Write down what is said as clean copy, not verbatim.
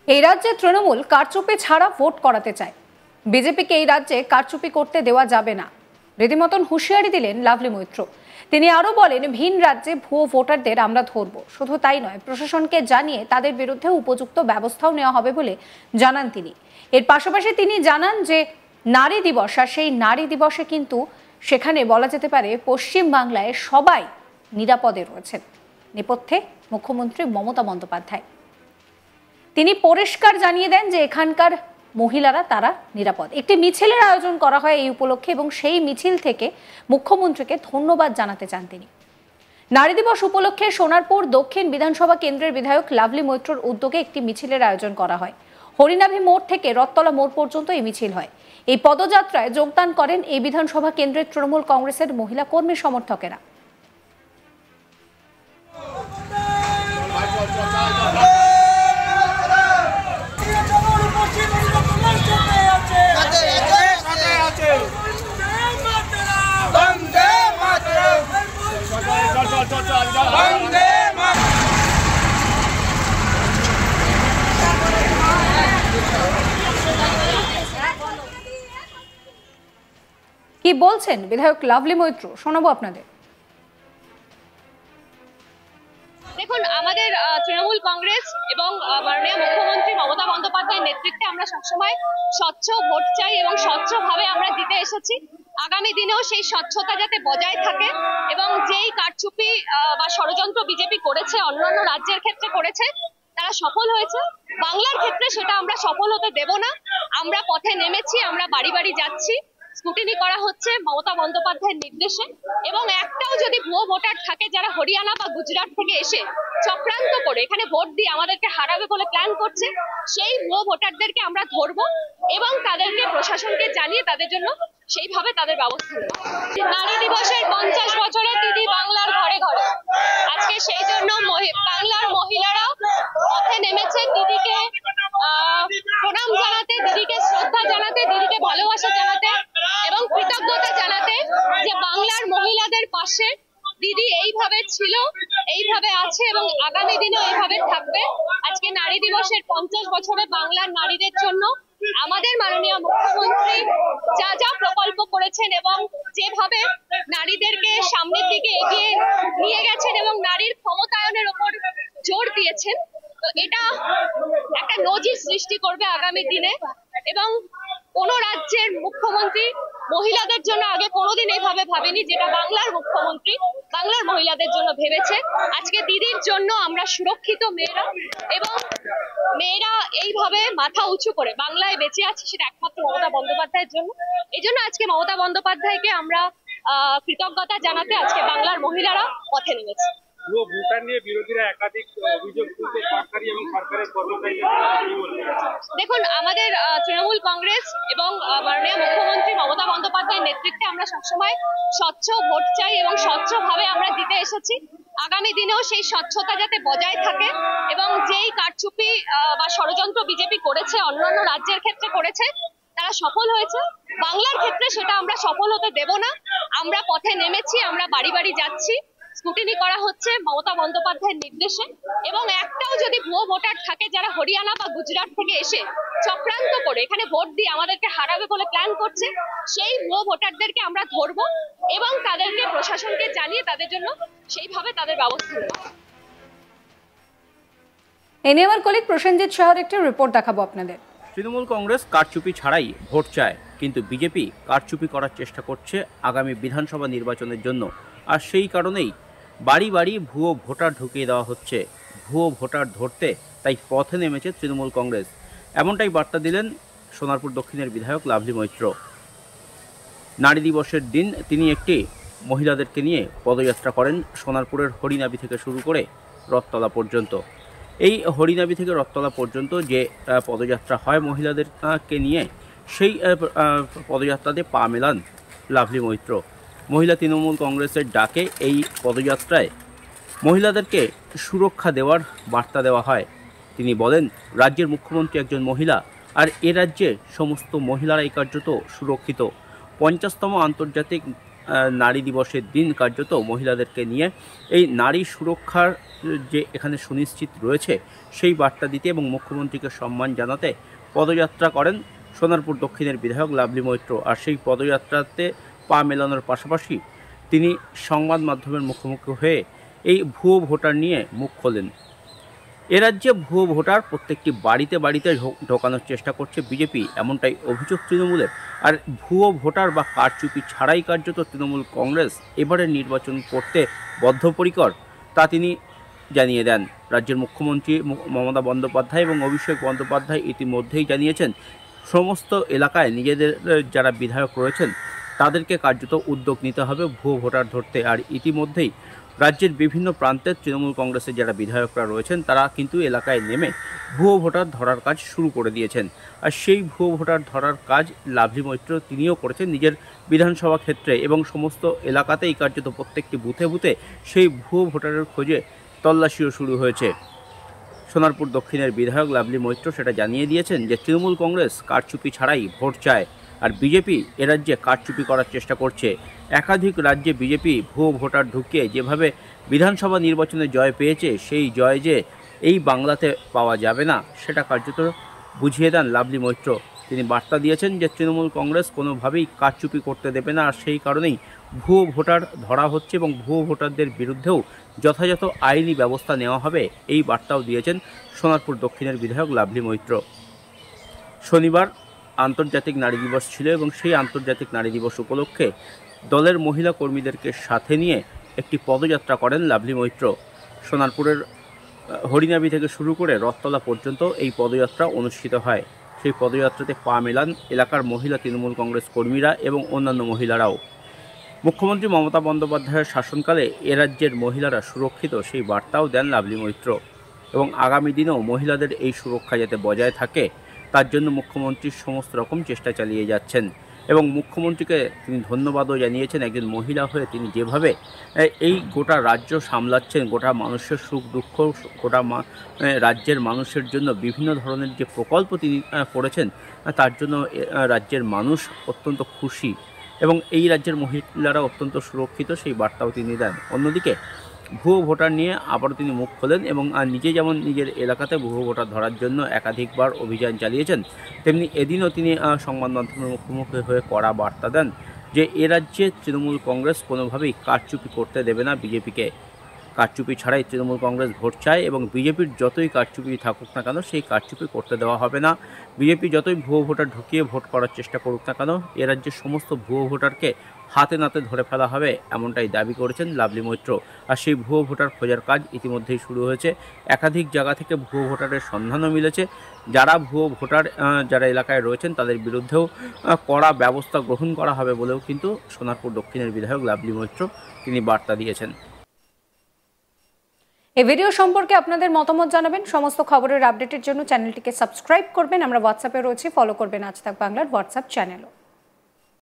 এই রাজ্যে তৃণমূল কারচুপি ছাড়া ভোট করাতে চায়। বিজেপিকে এই রাজ্যে কারচুপি করতে দেওয়া যাবে না, রীতিমতন হুঁশিয়ারি দিলেন লাভলি মৈত্র। তিনি আরো বলেন, ভিন রাজ্যে ভুয়ো ভোটারদের আমরা ধরব। শুধু তাই নয়, প্রশাসনকে জানিয়ে তাদের বিরুদ্ধে উপযুক্ত ব্যবস্থাও নেওয়া হবে বলে জানান তিনি। এর পাশাপাশি তিনি জানান যে নারী দিবস, আর সেই নারী দিবসে কিন্তু সেখানে বলা যেতে পারে পশ্চিম বাংলায় সবাই নিরাপদে রয়েছেন। নেপথ্যে মুখ্যমন্ত্রী মমতা বন্দ্যোপাধ্যায়। তিনি পরিষ্কার জানিয়ে দেন যে এখানকার মহিলারা তারা নিরাপদ। একটি মিছিলের আয়োজন করা হয় এই উপলক্ষে এবং সেই মিছিল থেকে মুখ্যমন্ত্রীকে ধন্যবাদ জানাতে চান তিনি। নারী দিবস উপলক্ষে সোনারপুর দক্ষিণ বিধানসভা কেন্দ্রের বিধায়ক লাভলি মৈত্রর উদ্যোগে একটি মিছিলের আয়োজন করা হয়। হরিনাভি মোড় থেকে রথতলা মোড় পর্যন্ত এই মিছিল হয়। এই পদযাত্রায় যোগদান করেন এই বিধানসভা কেন্দ্রের তৃণমূল কংগ্রেসের মহিলা কর্মী সমর্থকেরা। কি বলছেন বিধায়ক লাভলি মৈত্র, শোনাবো আপনাদের। দেখুন, আমাদের তৃণমূল কংগ্রেস এবং মাননীয় মুখ্যমন্ত্রী মমতা বন্দ্যোপাধ্যায়ের নেতৃত্বে আমরা সবসময় স্বচ্ছ ভোট চাই এবং স্বচ্ছভাবে আমরা জিতে এসেছি। আগামী দিনেও সেই স্বচ্ছতা যাতে বজায় থাকে এবং যেই কারচুপি বা ষড়যন্ত্র বিজেপি করেছে, অন্যান্য রাজ্যের ক্ষেত্রে করেছে, তারা সফল হয়েছে। বাংলার ক্ষেত্রে সেটা আমরা সফল হতে দেব না। আমরা পথে নেমেছি, আমরা বাড়ি বাড়ি যাচ্ছি, স্কুটিনি করা হচ্ছে মমতা বন্দ্যোপাধ্যায়ের নির্দেশে। এবং একটাও যদি ভুয়ো ভোটার থাকে যারা হরিয়ানা বা গুজরাট থেকে এসে চক্রান্ত করে এখানে ভোট দিয়ে আমাদেরকে হারাবে বলে প্ল্যান করছে, সেই ভুয়ো ভোটারদেরকে আমরা ধরবো এবং তাদেরকে প্রশাসনকে জানিয়ে তাদের জন্য সেইভাবে তাদের ব্যবস্থা নেব। নারী দিবসের 50 বছরে দিদি বাংলার ঘরে ঘরে, আজকে সেই জন্য বাংলার মহিলারা পথে নেমেছে দিদিকে প্রণাম জানাতে, দিদিকে শ্রদ্ধা জানাতে, দিদিকে ভালোবাসা জানাতে এবং কৃতজ্ঞতা জানাতে যে বাংলার মহিলাদের পাশে দিদি এইভাবে ছিল, এইভাবে আছে এবং আগামী দিনেও এইভাবে থাকবে। আজকে নারী দিবসের 50 বছরে বাংলার নারীদের জন্য আমাদের মাননীয় মুখ্যমন্ত্রী যা যা প্রকল্প করেছেন এবং যেভাবে নারীদেরকে সামনের দিকে এগিয়ে নিয়ে গেছেন এবং নারীর ক্ষমতায়নের উপর জোর দিয়েছেন, তো এটা একটা নজির সৃষ্টি করবে আগামী দিনে। এবং কোন রাজ্যের মুখ্যমন্ত্রী মহিলাদের জন্য আগে কোনোদিন এইভাবে ভাবেনি, যেটা বাংলার মুখ্যমন্ত্রী বাংলার মহিলাদের জন্য ভেবেছে। আজকে দিদির জন্য আমরা সুরক্ষিত মেয়েরা এবং মেয়েরা এইভাবে মাথা উঁচু করে বাংলায় বেঁচে আছে, সেটা একমাত্র মমতা বন্দ্যোপাধ্যায়ের জন্য। এই জন্য আজকে মমতা বন্দ্যোপাধ্যায়কে আমরা কৃতজ্ঞতা জানাতে আজকে বাংলার মহিলারা পথে নেমেছে। ভোটার নিয়ে বিরোধীরা একাধিক অভিযোগ তুলছে সরকারি এবং সরকারের কর্মচারীদের। দেখুন, আমাদের তৃণমূল কংগ্রেস এবং মাননীয় মুখ্যমন্ত্রী মমতা বন্দ্যোপাধ্যায়ের নেতৃত্বে আমরা সবসময় স্বচ্ছ ভোট চাই এবং স্বচ্ছভাবে আমরা জিতে এসেছি। আগামী দিনেও সেই স্বচ্ছতা যাতে বজায় থাকে এবং যেই কারচুপি বা ষড়যন্ত্র বিজেপি করেছে, অন্যান্য রাজ্যের ক্ষেত্রে করেছে, তারা সফল হয়েছে। বাংলার ক্ষেত্রে সেটা আমরা সফল হতে দেব না। আমরা পথে নেমেছি, আমরা বাড়ি বাড়ি যাচ্ছি, স্কুটিনি করা হচ্ছে মমতা বন্দ্যোপাধ্যায়ের নির্দেশে। এবং একটাও যদি ভুয়ো ভোটার থাকে যারা হরিয়ানা বা গুজরাট থেকে এসে চক্রান্ত করে এখানে ভোট দিয়ে আমাদেরকে হারাবে বলে প্ল্যান করছে, সেই ভুয়ো ভোটারদেরকে আমরা ধরবো এবং তাদেরকে প্রশাসনকে জানিয়ে তাদের জন্য সেইভাবে তাদের ব্যবস্থা নেব। এ নিয়ে আমার কলিগ প্রসেনজিৎ শাহর একটি রিপোর্ট দেখাবো আপনাদের। তৃণমূল কংগ্রেস কারচুপি ছাড়াই ভোট চায়, কিন্তু বিজেপি কারচুপি করার চেষ্টা করছে আগামী বিধানসভা নির্বাচনের জন্য। আর সেই কারণেই বাড়ি বাড়ি ভুয়ো ভোটার ঢুকিয়ে দেওয়া হচ্ছে। ভুয়ো ভোটার ধরতে তাই পথে নেমেছে তৃণমূল কংগ্রেস, এমনটাই বার্তা দিলেন সোনারপুর দক্ষিণের বিধায়ক লাভলি মৈত্র। নারী দিবসের দিন তিনি একটি মহিলাদেরকে নিয়ে পদযাত্রা করেন সোনারপুরের হরিনাভি থেকে শুরু করে রথতলা পর্যন্ত। এই হরিনাভি থেকে রথতলা পর্যন্ত যে পদযাত্রা হয় মহিলাদেরকে নিয়ে, সেই পদযাত্রাতে পা মেলান লাভলি মৈত্র। মহিলা তৃণমূল কংগ্রেসের ডাকে এই পদযাত্রায় মহিলাদেরকে সুরক্ষা দেওয়ার বার্তা দেওয়া হয়। তিনি বলেন, রাজ্যের মুখ্যমন্ত্রী একজন মহিলা, আর এ রাজ্যে সমস্ত মহিলারাই কার্যত সুরক্ষিত। 50তম আন্তর্জাতিক নারী দিবসের দিন কার্যত মহিলাদেরকে নিয়ে এই নারী সুরক্ষার যে এখানে সুনিশ্চিত রয়েছে সেই বার্তা দিতে এবং মুখ্যমন্ত্রীকে সম্মান জানাতে পদযাত্রা করেন সোনারপুর দক্ষিণের বিধায়ক লাভলি মৈত্র। আর সেই পদযাত্রাতে পা মেলানোর পাশাপাশি তিনি সংবাদ মাধ্যমের মুখোমুখি হয়ে এই ভুয়ো ভোটার নিয়ে মুখ খোলেন। এ রাজ্যে ভুয়ো ভোটার প্রত্যেকটি বাড়িতে বাড়িতে ঢোকানোর চেষ্টা করছে বিজেপি, এমনটাই অভিযোগ তৃণমূলের। আর ভুয়ো ভোটার বা কারচুপি ছাড়াই কার্যত তৃণমূল কংগ্রেস এবারের নির্বাচন করতে বদ্ধপরিকর তা তিনি জানিয়ে দেন। রাজ্যের মুখ্যমন্ত্রী মমতা বন্দ্যোপাধ্যায় এবং অভিষেক বন্দ্যোপাধ্যায় ইতিমধ্যেই জানিয়েছেন সমস্ত এলাকায় নিজেদের যারা বিধায়ক রয়েছেন তাদেরকে কার্যত উদ্যোগ নিতে হবে ভুয়ো ভোটার ধরতে। আর ইতিমধ্যেই রাজ্যের বিভিন্ন প্রান্তের তৃণমূল কংগ্রেসের যারা বিধায়করা রয়েছেন তারা কিন্তু এলাকায় নেমে ভুয়ো ভোটার ধরার কাজ শুরু করে দিয়েছেন। আর সেই ভুয়ো ভোটার ধরার কাজ লাভলি মৈত্র তিনিও করেছেন নিজের বিধানসভা ক্ষেত্রে এবং সমস্ত এলাকাতেই কার্যত প্রত্যেকটি বুথে বুথে সেই ভুয়ো ভোটারের খোঁজে তল্লাশিও শুরু হয়েছে। সোনারপুর দক্ষিণের বিধায়ক লাভলি মৈত্র সেটা জানিয়ে দিয়েছেন যে তৃণমূল কংগ্রেস কারচুপি ছাড়াই ভোট চায়, আর বিজেপি এ রাজ্যে কারচুপি করার চেষ্টা করছে। একাধিক রাজ্যে বিজেপি ভুয়ো ভোটার ঢুকিয়ে যেভাবে বিধানসভা নির্বাচনে জয় পেয়েছে সেই জয় যে এই বাংলাতে পাওয়া যাবে না সেটা কার্যত বুঝিয়ে দেন লাভলি মৈত্র। তিনি বার্তা দিয়েছেন যে তৃণমূল কংগ্রেস কোনোভাবেই কারচুপি করতে দেবে না, আর সেই কারণেই ভুয়ো ভোটার ধরা হচ্ছে এবং ভুয়ো ভোটারদের বিরুদ্ধেও যথাযথ আইনি ব্যবস্থা নেওয়া হবে এই বার্তাও দিয়েছেন সোনারপুর দক্ষিণের বিধায়ক লাভলি মৈত্র। শনিবার আন্তর্জাতিক নারী দিবস ছিল এবং সেই আন্তর্জাতিক নারী দিবস উপলক্ষে দলের মহিলা কর্মীদেরকে সাথে নিয়ে একটি পদযাত্রা করেন লাভলি মৈত্র। সোনারপুরের হরিনাবি থেকে শুরু করে রথতলা পর্যন্ত এই পদযাত্রা অনুষ্ঠিত হয়। সেই পদযাত্রাতে পা মেলান এলাকার মহিলা তৃণমূল কংগ্রেস কর্মীরা এবং অন্যান্য মহিলারাও। মুখ্যমন্ত্রী মমতা বন্দ্যোপাধ্যায়ের শাসনকালে এ রাজ্যের মহিলারা সুরক্ষিত সেই বার্তাও দেন লাভলি মৈত্র এবং আগামী দিনেও মহিলাদের এই সুরক্ষা যাতে বজায় থাকে তার জন্য মুখ্যমন্ত্রী সমস্ত রকম চেষ্টা চালিয়ে যাচ্ছেন এবং মুখ্যমন্ত্রীকে তিনি ধন্যবাদও জানিয়েছেন একজন মহিলা হয়ে তিনি যেভাবে এই গোটা রাজ্য সামলাচ্ছেন, গোটা মানুষের সুখ দুঃখ, গোটা রাজ্যের মানুষের জন্য বিভিন্ন ধরনের যে প্রকল্প তিনি করেছেন তার জন্য রাজ্যের মানুষ অত্যন্ত খুশি এবং এই রাজ্যের মহিলারা অত্যন্ত সুরক্ষিত সেই বার্তাও তিনি দেন। অন্যদিকে ভুয়ো ভোটার নিয়ে আবারও তিনি মুখ খোলেন এবং নিজে যেমন নিজের এলাকাতে ভুয়ো ভোটার ধরার জন্য একাধিকবার অভিযান চালিয়েছেন, তেমনি এদিনও তিনি সংবাদ মাধ্যমের মুখোমুখি হয়ে কড়া বার্তা দেন যে এ রাজ্যে তৃণমূল কংগ্রেস কোনোভাবেই কারচুপি করতে দেবে না বিজেপিকে। কারচুপি ছাড়াই তৃণমূল কংগ্রেস ভোট চায় এবং বিজেপির যতই কারচুপি থাকুক না কেন সেই কারচুপি করতে দেওয়া হবে না। বিজেপি যতই ভুয়ো ভোটার ঢুকিয়ে ভোট করার চেষ্টা করুক না কেন এ রাজ্যের সমস্ত ভুয়ো ভোটারকে হাতে নাতে ধরে ফেলা হবে, এমনটাই দাবি করেছেন লাভলি মৈত্র। আর সেই ভুয়ো ভোটার খোঁজার কাজ ইতিমধ্যেই শুরু হয়েছে। একাধিক জায়গা থেকে ভুয়ো ভোটারের সন্ধানও মিলেছে। যারা ভুয়ো ভোটার যারা এলাকায় রয়েছেন তাদের বিরুদ্ধেও কড়া ব্যবস্থা গ্রহণ করা হবে বলেও কিন্তু সোনারপুর দক্ষিণের বিধায়ক লাভলি মৈত্র তিনি বার্তা দিয়েছেন। এই ভিডিও সম্পর্কে আপনাদের মতামত জানাবেন। সমস্ত খবরের আপডেটের জন্য চ্যানেলটিকে সাবস্ক্রাইব করবেন। আমরা হোয়াটসঅ্যাপে রয়েছি, ফলো করবেন আজ তাক বাংলার হোয়াটসঅ্যাপ চ্যানেলও।